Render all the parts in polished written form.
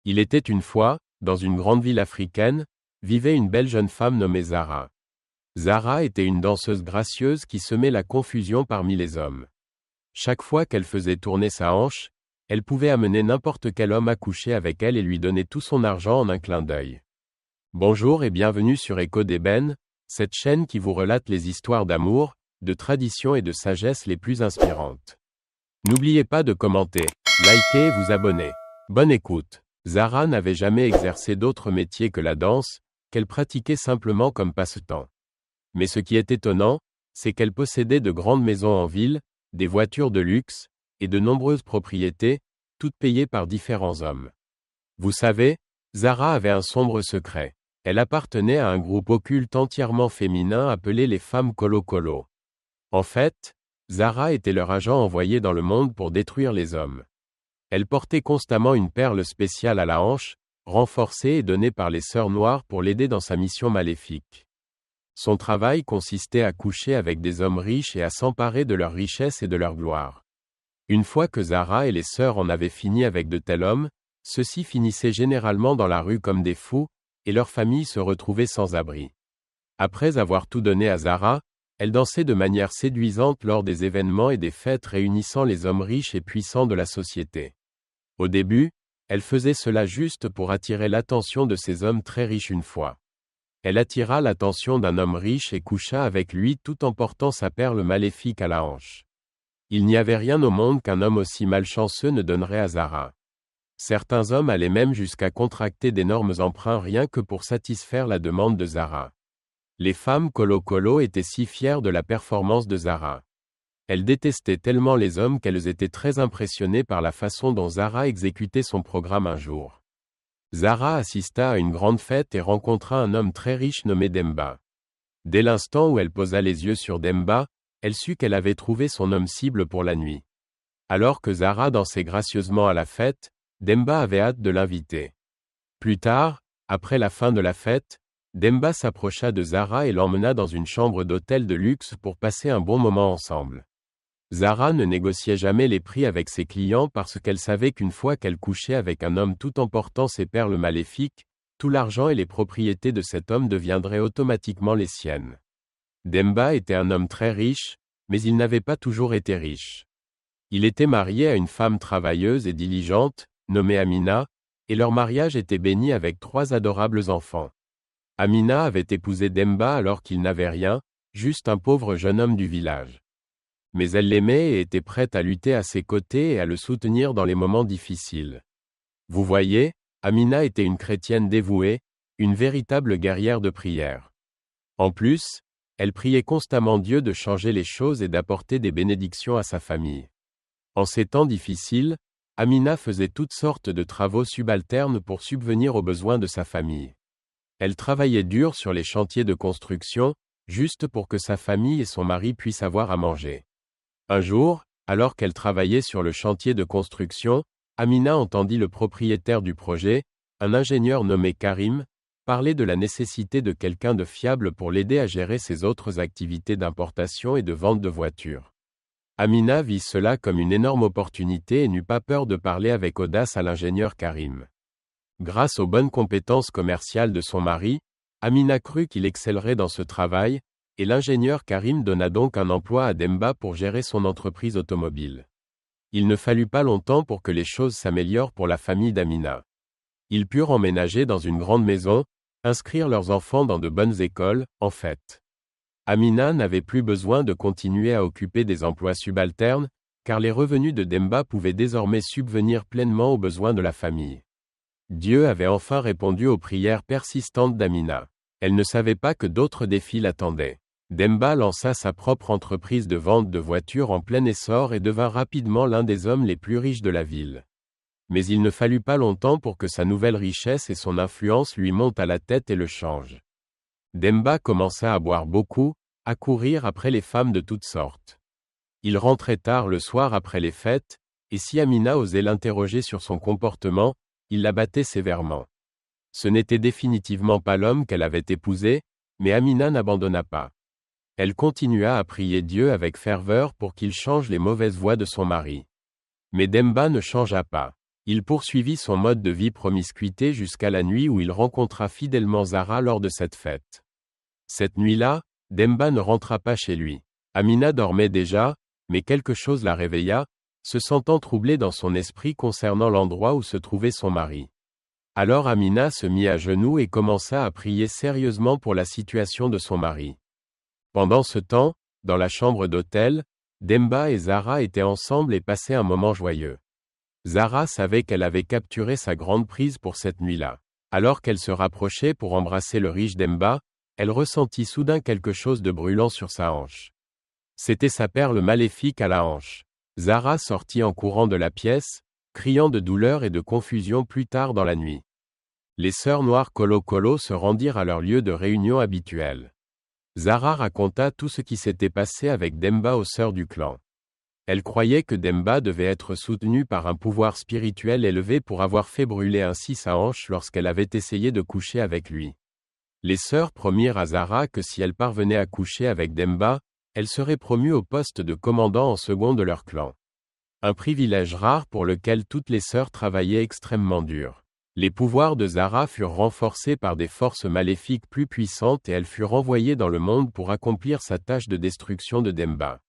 Il était une fois, dans une grande ville africaine, vivait une belle jeune femme nommée Zara. Zara était une danseuse gracieuse qui semait la confusion parmi les hommes. Chaque fois qu'elle faisait tourner sa hanche, elle pouvait amener n'importe quel homme à coucher avec elle et lui donner tout son argent en un clin d'œil. Bonjour et bienvenue sur Écho d'Ébène, cette chaîne qui vous relate les histoires d'amour, de tradition et de sagesse les plus inspirantes. N'oubliez pas de commenter, liker et vous abonner. Bonne écoute. Zara n'avait jamais exercé d'autre métier que la danse, qu'elle pratiquait simplement comme passe-temps. Mais ce qui est étonnant, c'est qu'elle possédait de grandes maisons en ville, des voitures de luxe, et de nombreuses propriétés, toutes payées par différents hommes. Vous savez, Zara avait un sombre secret. Elle appartenait à un groupe occulte entièrement féminin appelé les femmes Colo-Colo. En fait, Zara était leur agent envoyé dans le monde pour détruire les hommes. Elle portait constamment une perle spéciale à la hanche, renforcée et donnée par les sœurs noires pour l'aider dans sa mission maléfique. Son travail consistait à coucher avec des hommes riches et à s'emparer de leur richesse et de leur gloire. Une fois que Zara et les sœurs en avaient fini avec de tels hommes, ceux-ci finissaient généralement dans la rue comme des fous, et leurs familles se retrouvaient sans abri. Après avoir tout donné à Zara, elle dansait de manière séduisante lors des événements et des fêtes réunissant les hommes riches et puissants de la société. Au début, elle faisait cela juste pour attirer l'attention de ces hommes très riches une fois. Elle attira l'attention d'un homme riche et coucha avec lui tout en portant sa perle maléfique à la hanche. Il n'y avait rien au monde qu'un homme aussi malchanceux ne donnerait à Zara. Certains hommes allaient même jusqu'à contracter d'énormes emprunts rien que pour satisfaire la demande de Zara. Les femmes Colo-Colo étaient si fières de la performance de Zara. Elles détestaient tellement les hommes qu'elles étaient très impressionnées par la façon dont Zara exécutait son programme un jour. Zara assista à une grande fête et rencontra un homme très riche nommé Demba. Dès l'instant où elle posa les yeux sur Demba, elle sut qu'elle avait trouvé son homme cible pour la nuit. Alors que Zara dansait gracieusement à la fête, Demba avait hâte de l'inviter. Plus tard, après la fin de la fête, Demba s'approcha de Zara et l'emmena dans une chambre d'hôtel de luxe pour passer un bon moment ensemble. Zara ne négociait jamais les prix avec ses clients parce qu'elle savait qu'une fois qu'elle couchait avec un homme tout en portant ses perles maléfiques, tout l'argent et les propriétés de cet homme deviendraient automatiquement les siennes. Demba était un homme très riche, mais il n'avait pas toujours été riche. Il était marié à une femme travailleuse et diligente, nommée Amina, et leur mariage était béni avec 3 adorables enfants. Amina avait épousé Demba alors qu'il n'avait rien, juste un pauvre jeune homme du village. Mais elle l'aimait et était prête à lutter à ses côtés et à le soutenir dans les moments difficiles. Vous voyez, Amina était une chrétienne dévouée, une véritable guerrière de prière. En plus, elle priait constamment Dieu de changer les choses et d'apporter des bénédictions à sa famille. En ces temps difficiles, Amina faisait toutes sortes de travaux subalternes pour subvenir aux besoins de sa famille. Elle travaillait dur sur les chantiers de construction, juste pour que sa famille et son mari puissent avoir à manger. Un jour, alors qu'elle travaillait sur le chantier de construction, Amina entendit le propriétaire du projet, un ingénieur nommé Karim, parler de la nécessité de quelqu'un de fiable pour l'aider à gérer ses autres activités d'importation et de vente de voitures. Amina vit cela comme une énorme opportunité et n'eut pas peur de parler avec audace à l'ingénieur Karim. Grâce aux bonnes compétences commerciales de son mari, Amina crut qu'il excellerait dans ce travail, et l'ingénieur Karim donna donc un emploi à Demba pour gérer son entreprise automobile. Il ne fallut pas longtemps pour que les choses s'améliorent pour la famille d'Amina. Ils purent emménager dans une grande maison, inscrire leurs enfants dans de bonnes écoles, en fait. Amina n'avait plus besoin de continuer à occuper des emplois subalternes, car les revenus de Demba pouvaient désormais subvenir pleinement aux besoins de la famille. Dieu avait enfin répondu aux prières persistantes d'Amina. Elle ne savait pas que d'autres défis l'attendaient. Demba lança sa propre entreprise de vente de voitures en plein essor et devint rapidement l'un des hommes les plus riches de la ville. Mais il ne fallut pas longtemps pour que sa nouvelle richesse et son influence lui montent à la tête et le changent. Demba commença à boire beaucoup, à courir après les femmes de toutes sortes. Il rentrait tard le soir après les fêtes, et si Amina osait l'interroger sur son comportement, il la battait sévèrement. Ce n'était définitivement pas l'homme qu'elle avait épousé, mais Amina n'abandonna pas. Elle continua à prier Dieu avec ferveur pour qu'il change les mauvaises voies de son mari. Mais Demba ne changea pas. Il poursuivit son mode de vie promiscuité jusqu'à la nuit où il rencontra fidèlement Zara lors de cette fête. Cette nuit-là, Demba ne rentra pas chez lui. Amina dormait déjà, mais quelque chose la réveilla, se sentant troublée dans son esprit concernant l'endroit où se trouvait son mari. Alors Amina se mit à genoux et commença à prier sérieusement pour la situation de son mari. Pendant ce temps, dans la chambre d'hôtel, Demba et Zara étaient ensemble et passaient un moment joyeux. Zara savait qu'elle avait capturé sa grande prise pour cette nuit-là. Alors qu'elle se rapprochait pour embrasser le riche Demba, elle ressentit soudain quelque chose de brûlant sur sa hanche. C'était sa perle maléfique à la hanche. Zara sortit en courant de la pièce, criant de douleur et de confusion plus tard dans la nuit. Les sœurs noires Colo Colo se rendirent à leur lieu de réunion habituel. Zara raconta tout ce qui s'était passé avec Demba aux sœurs du clan. Elle croyait que Demba devait être soutenu par un pouvoir spirituel élevé pour avoir fait brûler ainsi sa hanche lorsqu'elle avait essayé de coucher avec lui. Les sœurs promirent à Zara que si elle parvenait à coucher avec Demba, elle serait promue au poste de commandant en second de leur clan. Un privilège rare pour lequel toutes les sœurs travaillaient extrêmement dur. Les pouvoirs de Zara furent renforcés par des forces maléfiques plus puissantes et elle fut renvoyée dans le monde pour accomplir sa tâche de destruction de Demba.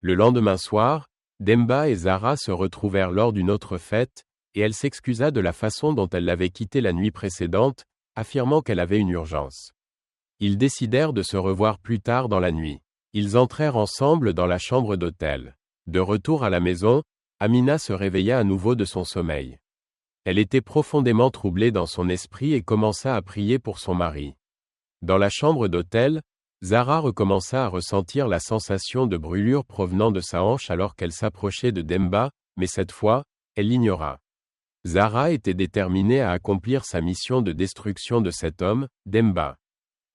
Le lendemain soir, Demba et Zara se retrouvèrent lors d'une autre fête, et elle s'excusa de la façon dont elle l'avait quitté la nuit précédente, affirmant qu'elle avait une urgence. Ils décidèrent de se revoir plus tard dans la nuit. Ils entrèrent ensemble dans la chambre d'hôtel. De retour à la maison, Amina se réveilla à nouveau de son sommeil. Elle était profondément troublée dans son esprit et commença à prier pour son mari. Dans la chambre d'hôtel, Zara recommença à ressentir la sensation de brûlure provenant de sa hanche alors qu'elle s'approchait de Demba, mais cette fois, elle l'ignora. Zara était déterminée à accomplir sa mission de destruction de cet homme, Demba.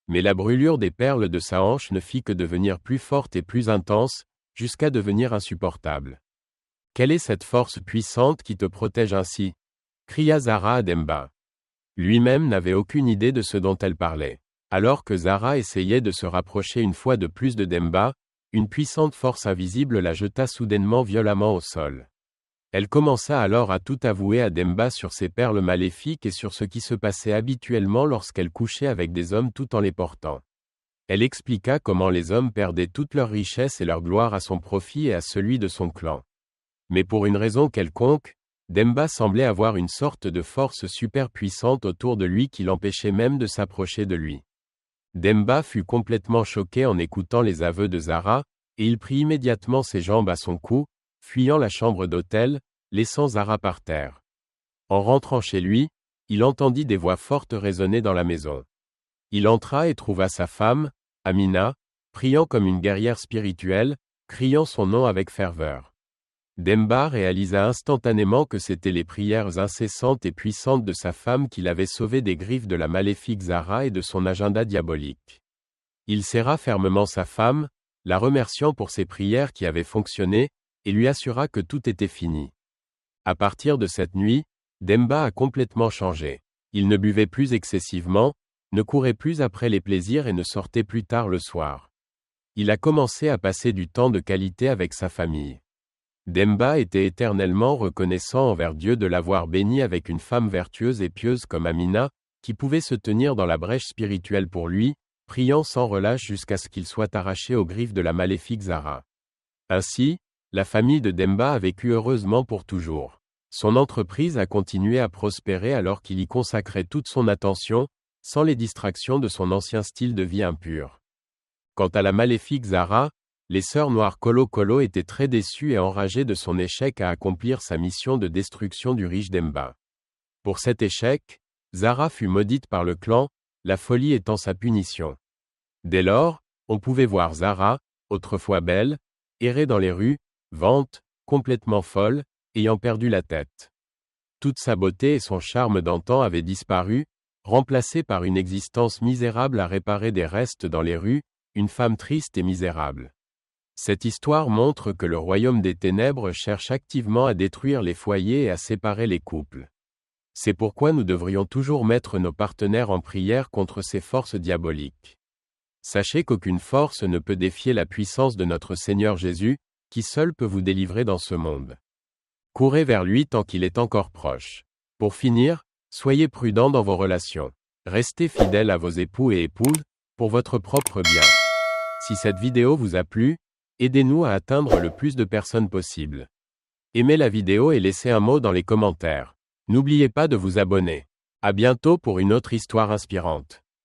Mais la brûlure des perles de sa hanche ne fit que devenir plus forte et plus intense, jusqu'à devenir insupportable. « Quelle est cette force puissante qui te protège ainsi » cria Zara à Demba. Lui-même n'avait aucune idée de ce dont elle parlait. Alors que Zara essayait de se rapprocher une fois de plus de Demba, une puissante force invisible la jeta soudainement violemment au sol. Elle commença alors à tout avouer à Demba sur ses perles maléfiques et sur ce qui se passait habituellement lorsqu'elle couchait avec des hommes tout en les portant. Elle expliqua comment les hommes perdaient toute leur richesse et leur gloire à son profit et à celui de son clan. Mais pour une raison quelconque, Demba semblait avoir une sorte de force super puissante autour de lui qui l'empêchait même de s'approcher de lui. Demba fut complètement choqué en écoutant les aveux de Zara, et il prit immédiatement ses jambes à son cou, fuyant la chambre d'hôtel, laissant Zara par terre. En rentrant chez lui, il entendit des voix fortes résonner dans la maison. Il entra et trouva sa femme, Amina, priant comme une guerrière spirituelle, criant son nom avec ferveur. Demba réalisa instantanément que c'étaient les prières incessantes et puissantes de sa femme qui l'avaient sauvé des griffes de la maléfique Zara et de son agenda diabolique. Il serra fermement sa femme, la remerciant pour ses prières qui avaient fonctionné, et lui assura que tout était fini. À partir de cette nuit, Demba a complètement changé. Il ne buvait plus excessivement, ne courait plus après les plaisirs et ne sortait plus tard le soir. Il a commencé à passer du temps de qualité avec sa famille. Demba était éternellement reconnaissant envers Dieu de l'avoir béni avec une femme vertueuse et pieuse comme Amina, qui pouvait se tenir dans la brèche spirituelle pour lui, priant sans relâche jusqu'à ce qu'il soit arraché aux griffes de la maléfique Zara. Ainsi, la famille de Demba a vécu heureusement pour toujours. Son entreprise a continué à prospérer alors qu'il y consacrait toute son attention, sans les distractions de son ancien style de vie impur. Quant à la maléfique Zara, les sœurs noires Colo Colo étaient très déçues et enragées de son échec à accomplir sa mission de destruction du riche Demba. Pour cet échec, Zara fut maudite par le clan, la folie étant sa punition. Dès lors, on pouvait voir Zara, autrefois belle, errer dans les rues, vente, complètement folle, ayant perdu la tête. Toute sa beauté et son charme d'antan avaient disparu, remplacés par une existence misérable à réparer des restes dans les rues, une femme triste et misérable. Cette histoire montre que le royaume des ténèbres cherche activement à détruire les foyers et à séparer les couples. C'est pourquoi nous devrions toujours mettre nos partenaires en prière contre ces forces diaboliques. Sachez qu'aucune force ne peut défier la puissance de notre Seigneur Jésus, qui seul peut vous délivrer dans ce monde. Courez vers lui tant qu'il est encore proche. Pour finir, soyez prudents dans vos relations. Restez fidèles à vos époux et épouses, pour votre propre bien. Si cette vidéo vous a plu, aidez-nous à atteindre le plus de personnes possible. Aimez la vidéo et laissez un mot dans les commentaires. N'oubliez pas de vous abonner. À bientôt pour une autre histoire inspirante.